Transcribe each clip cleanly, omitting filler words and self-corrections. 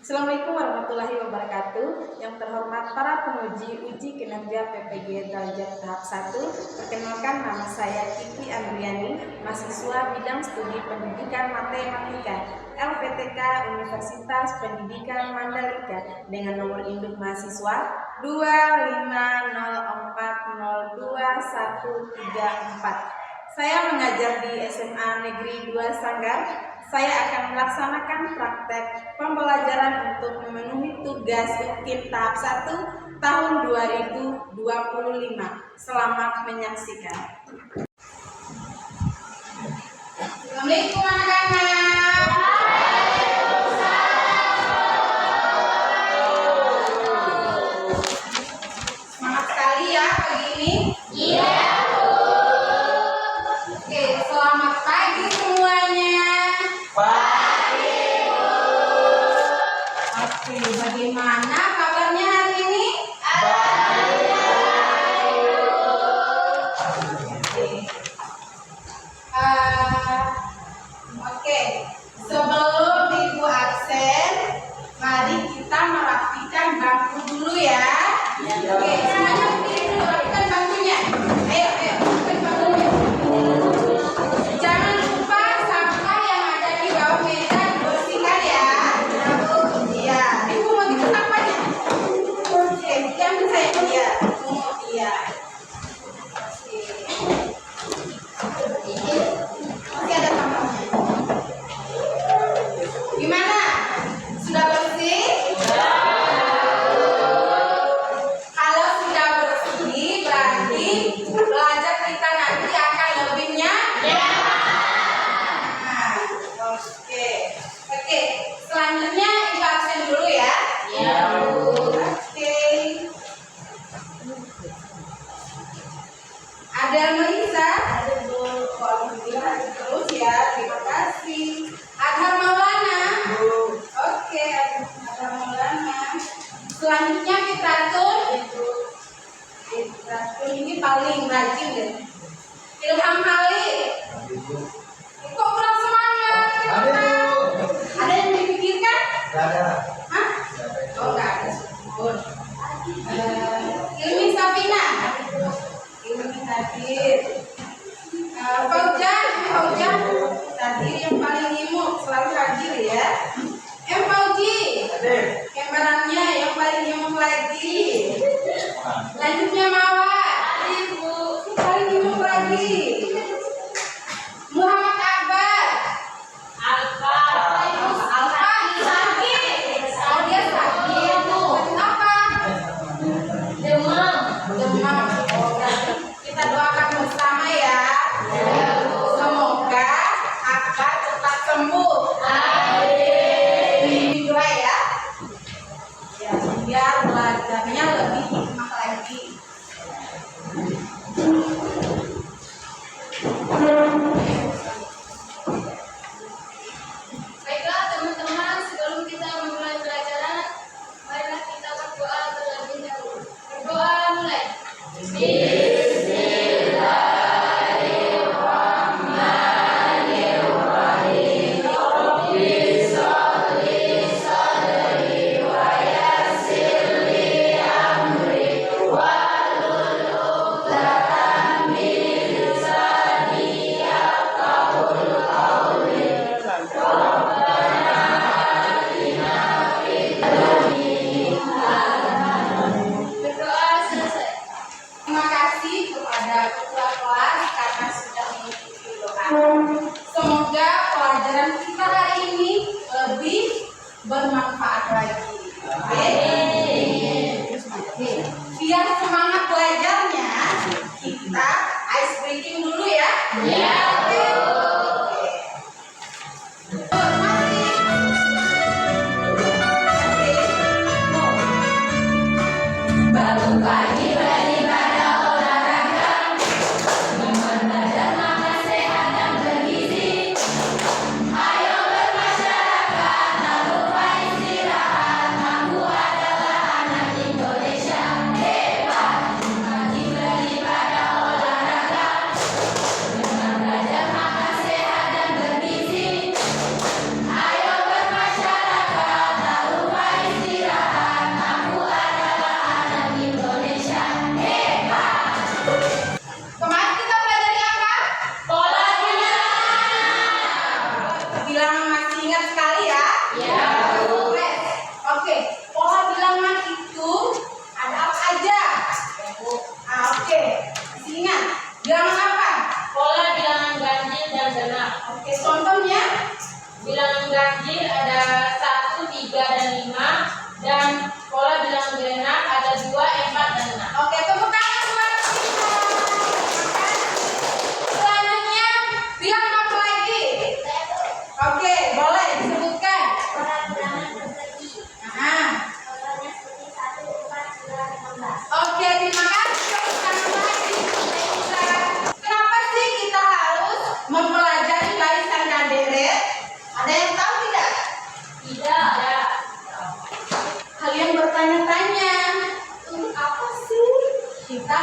Assalamualaikum warahmatullahi wabarakatuh. Yang terhormat para penguji uji kinerja PPG derajat tahap 1. Perkenalkan, nama saya Kiki Andriani, mahasiswa bidang studi pendidikan matematika LPTK Universitas Pendidikan Mandalika dengan nomor induk mahasiswa 250402134. Saya mengajar di SMA Negeri 2 Sanggar. Saya akan melaksanakan praktek pembelajaran untuk memenuhi tugas UKIM tahap 1 tahun 2025. Selamat menyaksikan. Assalamualaikum anak-anak. Semangat sekali ya pagi ini. Iya. Oke, selamat pagi semuanya. Pagi, Bu. Oke, bagaimana kabarnya hari ini? Oke, sebelum Ibu absen, mari kita merapikan bangku dulu ya. Oke, semuanya berdiri dulu, rapikan bangkunya. Ayo, rapikan bangkunya. Jangan lupa sampah yang ada di bawah meja dibersihkan ya. Iya, Ibu mau gitu sampahnya. Oke, diambil saya. Iya, iya. Masih ada sampahnya. Gimana? Sudah bersih? Kalau sudah bersih, berarti belajar kita nanti akan lebih nyaman. Oke. Selanjutnya Ibu absen dulu ya. Iya, Bu. Oke. Ada Melisa? Ada, Bu. Alhamdulillah terus ya. Terima kasih. Ada Maulana? Bu. Oke, ada Maulana. Selanjutnya Fitratun. Fitratun ini paling rajin deh. Ilham Halid. Kok kurang semangat? Ada yang dipikirkan? Ada. Hah? Oh, enggak ada. Ilmi Safina. Ilmi Hadir. Faujan. Tadi yang paling imut selalu hadir ya. Fauji. Gambarannya yang paling imut lagi. Lanjutnya Mawar. Ibu paling imut lagi. Muhammad Akbar. Alfa.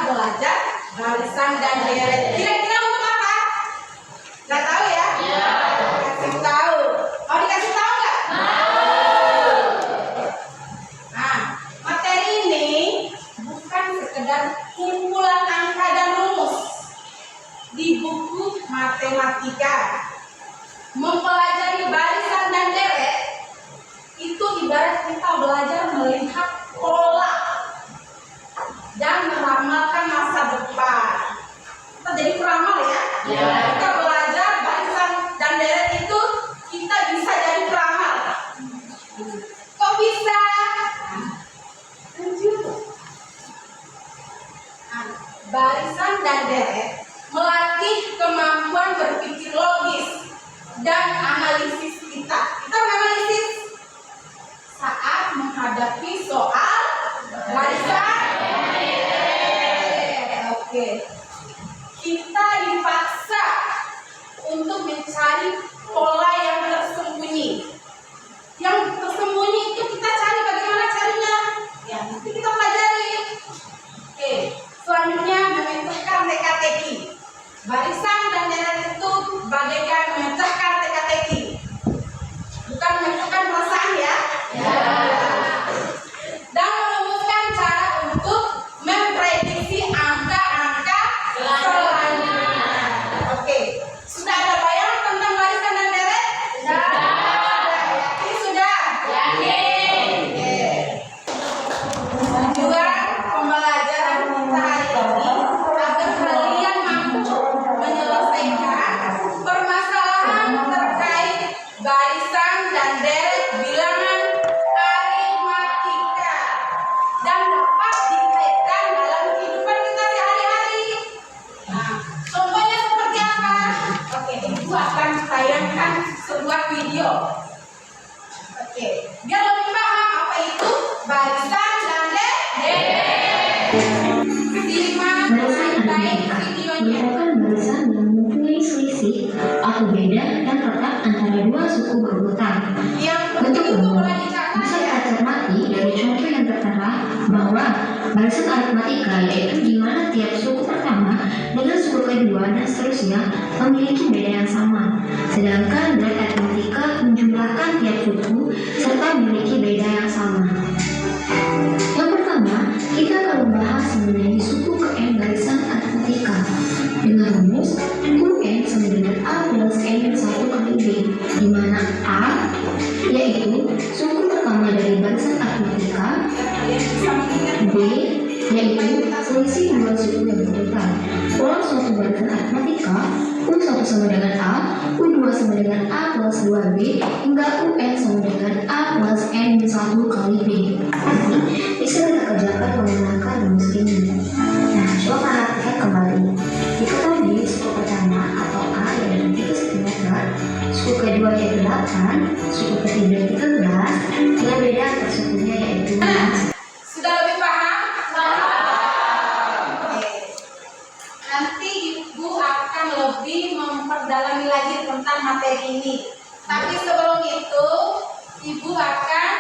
belajar barisan dan deret. Kira-kira untuk apa? Nggak tahu ya? Kasih tahu. Mau dikasih tahu nggak? Nah, materi ini bukan sekedar kumpulan angka dan rumus di buku matematika. Mempelajari barisan dan deret itu ibarat kita belajar melihat pola dan meramalkan masa depan. Kita jadi peramal ya. Kita belajar barisan dan deret itu kita bisa jadi peramal. Kok bisa? Barisan dan deret melatih kemampuan berpikir logis dan analisis kita. Kita menganalisis saat menghadapi soal barisan. Oke. Kita dipaksa untuk mencari pola yang tersembunyi. Yang tersembunyi itu kita cari bagaimana caranya. Ya, nanti kita pelajari. Oke. Selanjutnya memecahkan teka-teki. Barisan dan deret itu bagaikan memecahkan teka-teki. Bukan memecahkan perasaan ya. Dan merumuskan cara untuk memprediksi angka-angka selanjutnya. Oke. Sudah ada bayangan tentang barisan dan deret? Sudah. Yakin sudah? Yakin. Oke. Tujuan pembelajaran kita hari ini agar kalian mampu menyelesaikan permasalahan terkait barisan dan deret bilangan aritmatika dan dapat dikaitkan dalam kehidupan kita sehari-hari. Nah, contohnya seperti apa? Oke, ibu akan tayangkan sebuah video. Oke, biar lebih paham apa itu barisan dan deret. Simak baik-baik videonya. merupakan barisan yang mempunyai selisih atau beda dan tetap antara dua suku berurutan. Yang Untuk penting itu umum, mulai dicatat bisa ya. kita cermati dari contoh yang tertera bahwa barisan aritmatika yaitu di mana tiap suku pertama dengan suku kedua dan seterusnya memiliki beda yang sama. Sedangkan dari aritmatika menjumlahkan tiap suku serta memiliki beda yang sama. Yang pertama, kita akan membahas mengenai suku ke N barisan aritmatika dengan rumus UN sama dengan A plus N 1 kali B, di mana A yaitu suku pertama dari barisan aritmatika, B yaitu selisih dua suku yang berurutan. Ulang suatu barisan aritmatika, U1 sama dengan A, U2 sama dengan A plus 2B, hingga UN sama dengan A plus N 1 kali B. Nanti bisa kita kerjakan menggunakan rumus ini. Nah, coba perhatikan kembali. Jika tadi suku pertama atau A yaitu 3 cm, suku kedua yaitu 8, suku ketiga 13, dengan beda antar sukunya yaitu 6. Sudah lebih paham? Oke. Nanti ibu akan lebih memperdalami lagi tentang materi ini. Tapi sebelum itu, ibu akan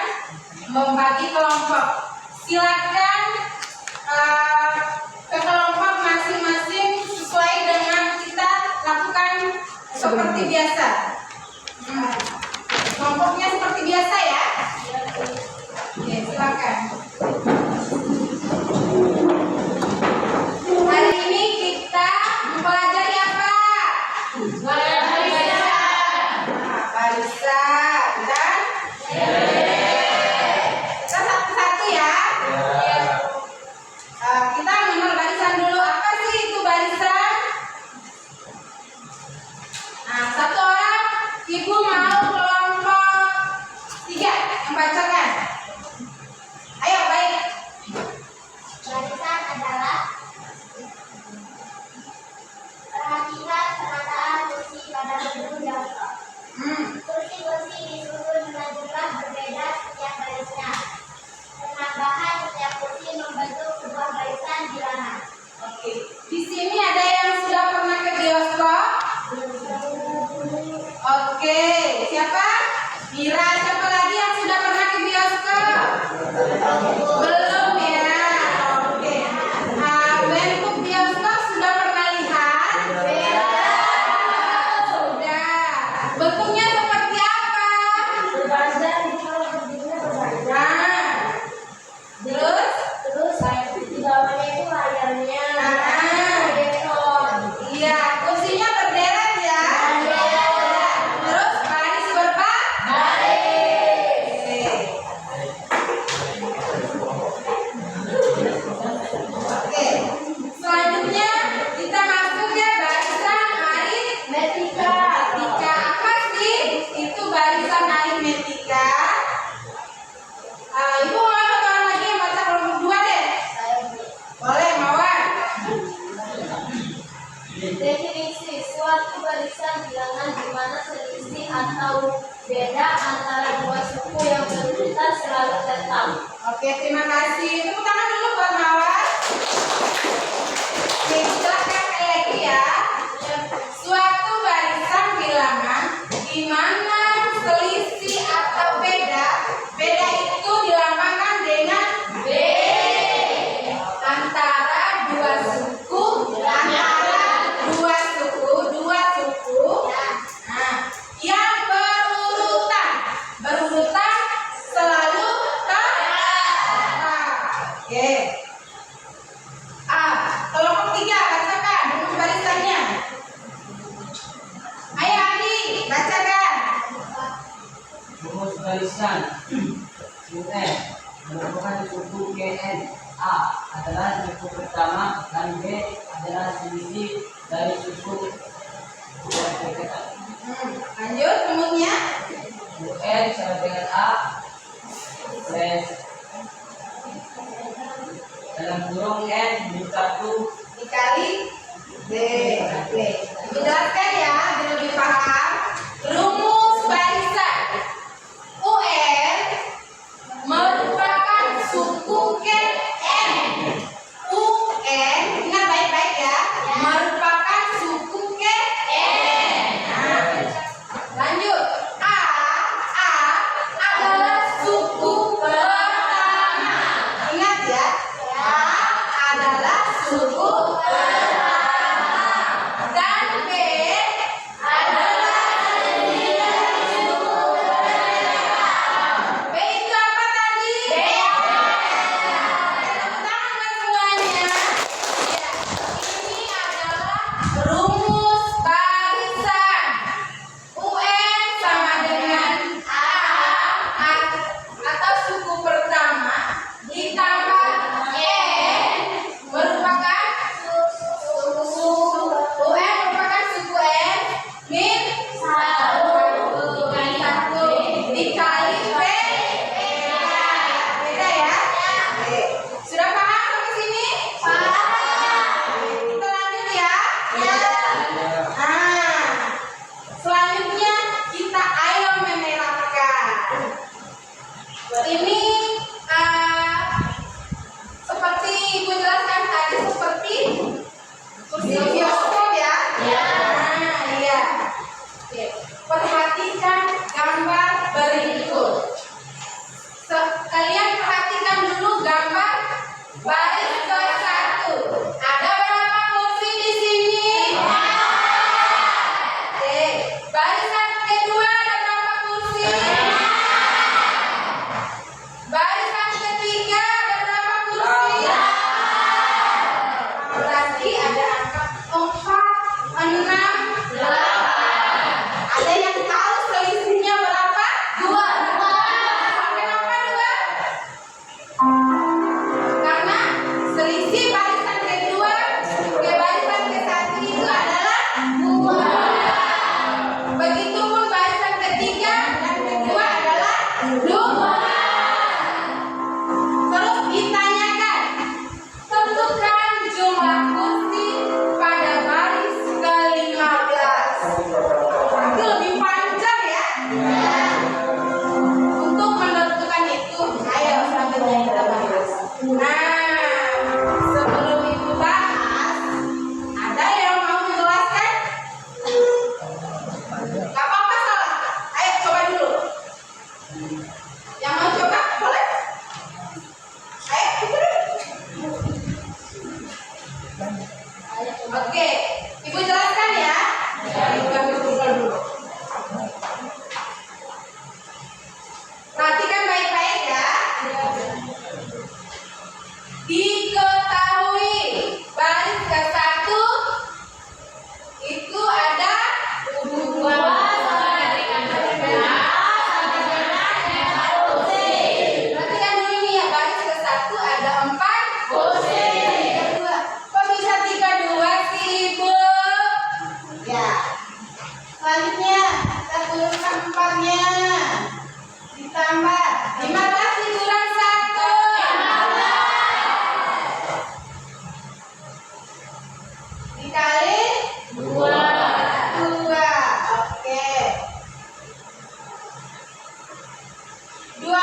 membagi kelompok. Silakan ke kelompok masing-masing sesuai dengan kita lakukan seperti biasa. Kelompoknya seperti biasa ya. Oke, silakan. Hari ini kita mempelajari apa? Barisan. Barisan dan kita satu-satu ya. Kita mengenal barisan dulu. Apa sih itu barisan? Nah, satu orang, ibu mau kelompok 3 membacakan. Ayo, baik. Barisan adalah perhatikan penataan kursi pada bentuk dan top. Kursi-kursi disusun dengan jumlah berbeda setiap barisnya. Penambahan setiap kursi membentuk sebuah barisan bilangan. Oke. Di sini ada yang sudah pernah ke bioskop? Oke. Siapa? Mira. Siapa lagi yang sudah pernah ke selalu tetap. Oke, terima kasih. Tepuk tangan dulu buat Mawar. Nih, silakan lagi ya. Suatu barisan bilangan di mana selisih atau beda itu dilambangkan dengan B. Antara dua suku. Nah, yang berurutan selalu tetap. Oke. Kelompok 3 bacakan rumus barisannya. Ayo Adi, bacakan. Rumus barisan UN merupakan suku GN. A adalah suku pertama dan B adalah selisih dari suku yang berdekat. Lanjut rumusnya. UN sama dengan A plus dalam kurung N -1 Dikali D. Oke. Dijelaskan ya biar lebih paham. Rumus barisan UN merupakan suku GN. UN, ingat baik-baik ya, merupakan suku GN. Lanjut. A adalah suku pertama. Ingat ya. A adalah suku pertama. Dan B adalah suku pertama. B itu apa tadi? B. Tepuk tangan buat semuanya. Ya, ini adalah rumus barisan. UN sama dengan A atau suku pertama ditambah N merupakan UN merupakan suku N min 1 dikali B. Beda ya? Oke. Sudah paham sampai sini? Kita lanjut ya. Selanjutnya kita ayo menerapkan. Ini seperti Ibu jelaskan tadi seperti kursi bioskop ya. Iya. Oke. Perhatikan gambar berikut. Kalian perhatikan dulu gambar baris ke-1. Ada berapa kursi di sini? Oke. Barisan kedua ada berapa kursi? Barisan ketiga ada berapa kursi? Berarti ada angka 4, 6, 8. Ada yang tahu selisihnya berapa? 2. Kenapa 2? Karena selisih barisan kedua ke barisan ke-1 itu adalah 2. Begitupun barisan ketiga dan kedua adalah 2. Terus ditanyakan, tentukan jumlah kursi pada baris ke-15. Itu lebih panjang ya. Untuk menentukan itu, ayo selanjutnya kita bahas. Sebelum itu bahas, ada yang mau menjelaskan? Gak apa-apa salah. Ayo coba dulu. Yang mau coba boleh? Ayo ikut dulu. Oke, Ibu jelaskan ya. Ibu ambil Google dulu. Perhatikan baik-baik ya. Diketahui baris ke-1 itu ada 2 Perhatikan dulu ini ya, baris ke-1 ada 4 kursi. Kedua, kok bisa 32 sih Ibu? Ya. Selanjutnya kita turunkan 4-nya. Ditambah 15 dikurang 1. Dikali 2. Oke. 12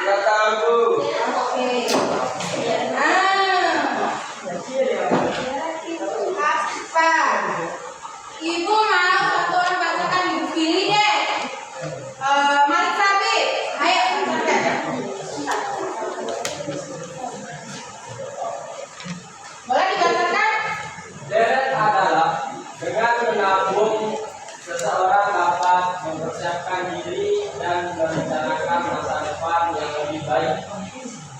Nggak tahu. Oke. Apa? Ibu mau satu orang bacakan, ibu pilih deh. Malik Sabi, ayo bacakan. Boleh dibacakan? Deret adalah dengan menabung seseorang dapat mempersiapkan diri dan merencanakan masa depan yang lebih baik.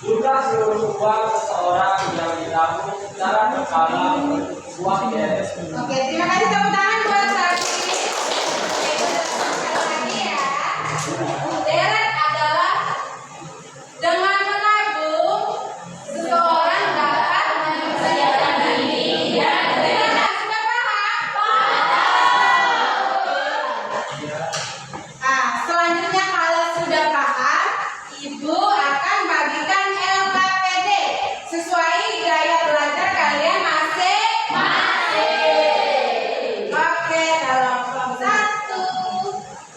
Jumlah seluruh uang seseorang yang ditabung secara berkala untuk sebuah deret. Oke, terima kasih tepuk tangan buat Sabi. Sekali lagi ya. Deret adalah dengan menabung seseorang dapat mempersiapkan diri dan merencanakan. Sudah paham? Selanjutnya kalau sudah paham, Ibu akan bagikan LKPD sesuai gaya belajar kalian masing-masing. Oke, kelompok 1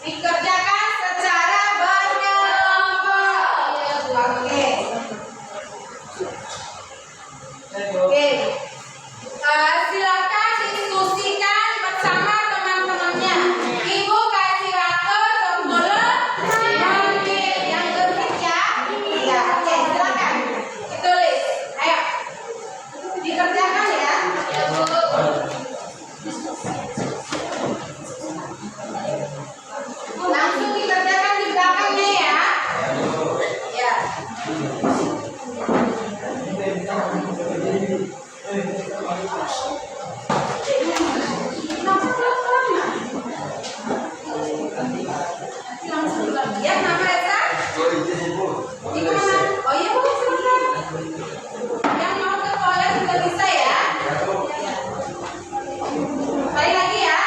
dikerjakan secara berkelompok. Oke. Silakan diskusikan bersama teman-temannya. Ibu kasih waktu 10 menit. Yang lebih ya? Iya, oke, silakan. Ditulis. Ayo. Dikerjakan ya. Langsung dikerjakan di belakangnya ya. Ya. Langsung ya, nama Esa? Di mana? Oh iya, Bu, silakan. Yang mau ke toilet juga bisa ya. Balik lagi ya.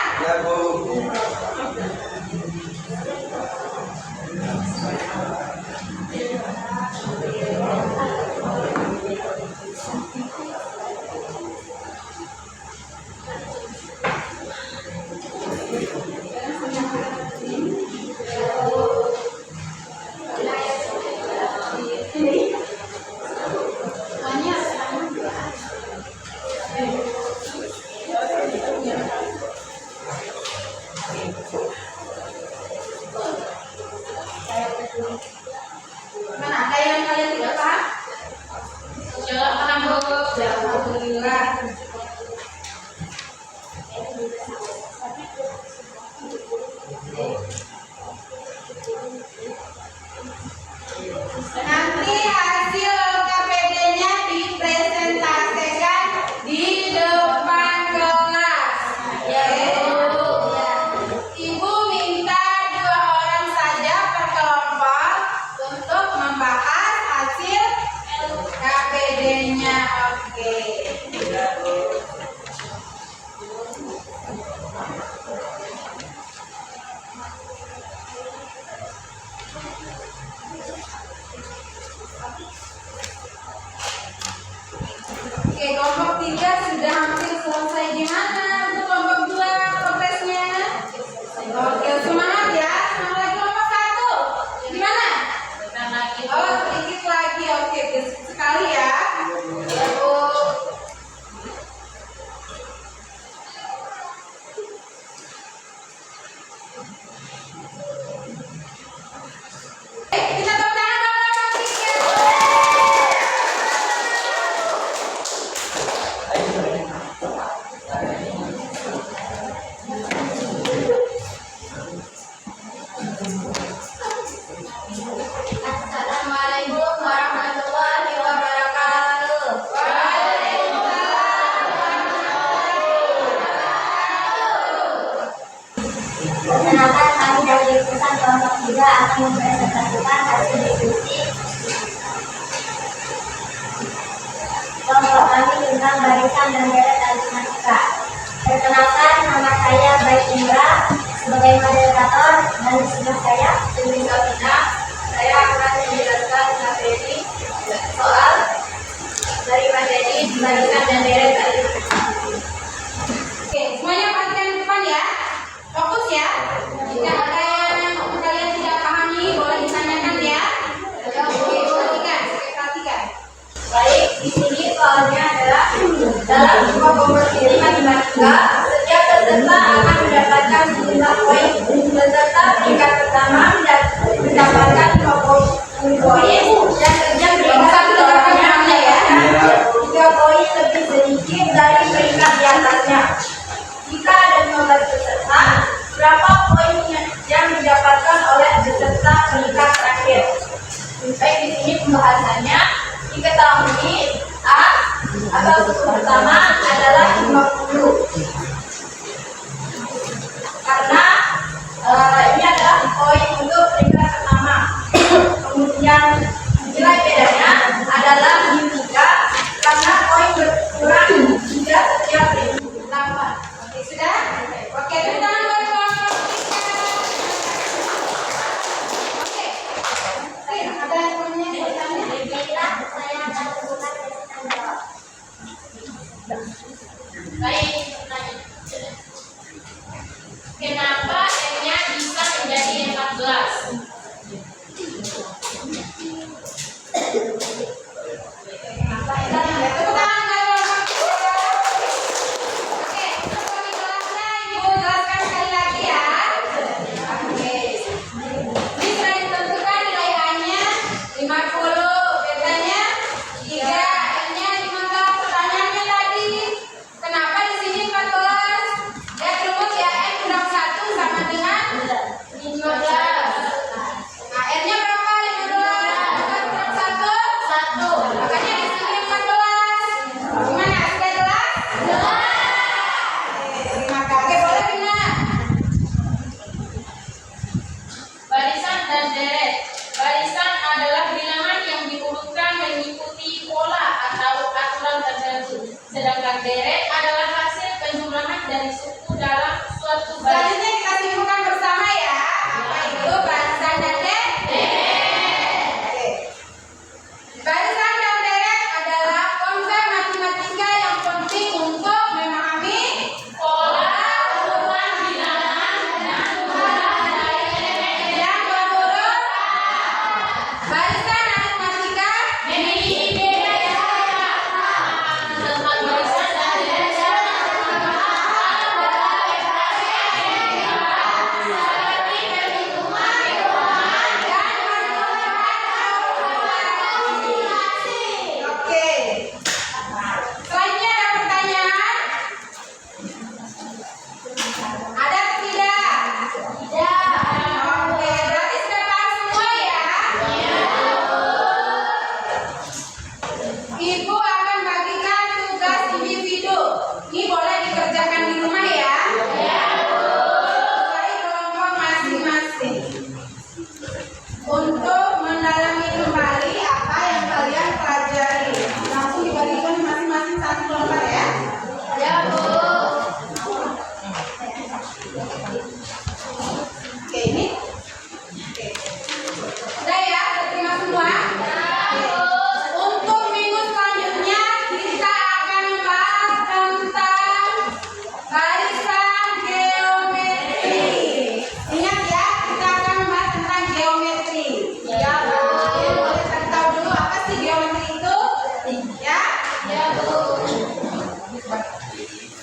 Mana ada yang kalian tidak paham? Tidak paham, Bu. Ya, alhamdulillah. Nanti hasil LKPD-nya dipresentasikan di depan kelas. Ya, Ibu minta 2 orang saja per kelompok untuk membahas hasil LKPD-nya. Oke. Oke, kelompok 3 sudah hampir selesai. Gimana untuk kelompok 2 progresnya? Oke, semangat ya. Semangat lagi kelompok 1. Gimana? Oh, sedikit lagi. Oke, sekali ya. Ya, Bu. Kita tepuk tangan buat kelompok 3. Assalamualaikum warahmatullahi wabarakatuh. Perkenalkan, kami dari jurusan kelompok 3 akan mempresentasikan hasil diskusi kelompok kami tentang barisan dan deret aritmatika. Perkenalkan, nama saya Baik Indra sebagai moderator, dan di sebelah saya Dewi Sabina. Saya akan menjelaskan materi soal dari materi barisan dan deret aritmatika. Oke, semuanya perhatikan di depan ya. Fokus ya. Jika ada yang kalian tidak pahami, boleh ditanyakan ya. Oke. maka setiap peserta akan mendapatkan sejumlah poin. Peserta peringkat pertama mendapatkan 50 poin dan kerja peringkat keduanya ya 3 poin lebih sedikit dari peringkat di atasnya. Jika ada 15 peserta, berapa poin yang didapatkan oleh peserta peringkat terakhir? Baik, di sini pembahasannya diketahui A atau suku pertama adalah 50 karena ini adalah poin untuk peringkat pertama. Kemudian nilai bedanya adalah 3 karena poin berkurang 3 setiap peringkat pertama. Oke, sudah? Oke, tepuk tangan buat kelompok 3. Oke. Ada yang punya pertanyaan? Baiklah, saya akan membuka catatan jawab. Baik, pertanyaan. Kenapa M-nya bisa menjadi 14? Kenapa? Tepuk tangan buat kelompok 3. Oke, seperti kelasnya Ibu jelaskan sekali lagi ya. Oke. Ini sudah ditentukan nilai A-nya 50, betanya 3, M-nya 15. Pertanyaannya tadi, kenapa di sini 14? Lihat rumus ya, M kurang 1 sama dengan 15. Nah, R-nya berapa? 15. Kurang 1? 1. Makanya di sini 14. Gimana? Sudah jelas? Jelas. Terima kasih. Boleh pindah. Barisan dan deret. Barisan adalah bilangan yang diurutkan mengikuti pola atau aturan tertentu. Sedangkan deret adalah hasil penjumlahan dari suku dalam suatu barisan. Selanjutnya kita simpulkan bersama ya. Apa itu barisan dan deret? Oke. Barisan dan deret adalah konsep matematika yang penting untuk memahami pola urutan bilangan dan urutan dari deret yang berurut. Barisan matematika memiliki beda tentang barisan dan deret Oke. Selanjutnya ada pertanyaan? Ada atau tidak? Tidak. Oke, berarti sudah paham semua ya? Ibu akan bagikan tugas individu. Ini boleh dikerjakan di rumah ya? Dari kelompok masing-masing. Untuk mendalami kembali apa yang kalian pelajari. Langsung dibagikan masing-masing satu lembar ya. Ya, Bu. Oke, ini. Oke. Sudah ya, sudah terima semua? Untuk minggu selanjutnya kita akan membahas tentang barisan geometri. Ingat ya, kita akan membahas tentang geometri. Ya, Bu. Boleh kasih tahu dulu apa sih geometri itu? Ya? Ya, Bu.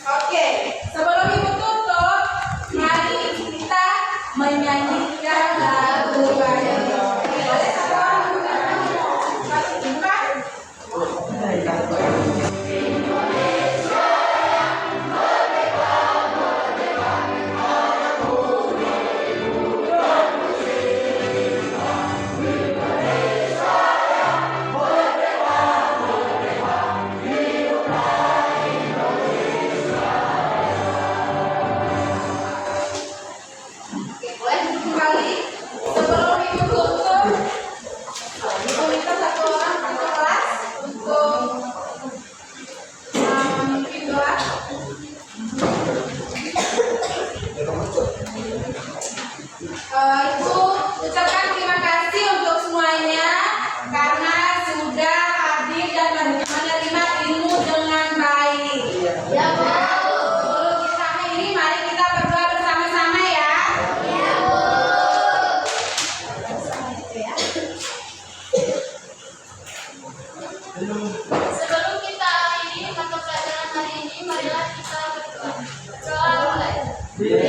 Oke, sebelum Ibu tutup, mari kita menyanyikan lagu baru. Boleh satu orang buka? Oke, boleh duduk kembali. Sebelum Ibu tutup, Ibu minta satu orang satu kelas untuk memimpin doa. Ibu ucapkan terima kasih untuk semuanya karena sudah hadir dan menerima ilmu dengan baik. Ya, Bu. Sebelum kita akhiri, mari kita berdoa bersama-sama ya. Ya, Bu. Sebelum kita akhiri mata pelajaran hari ini, marilah kita berdoa. Di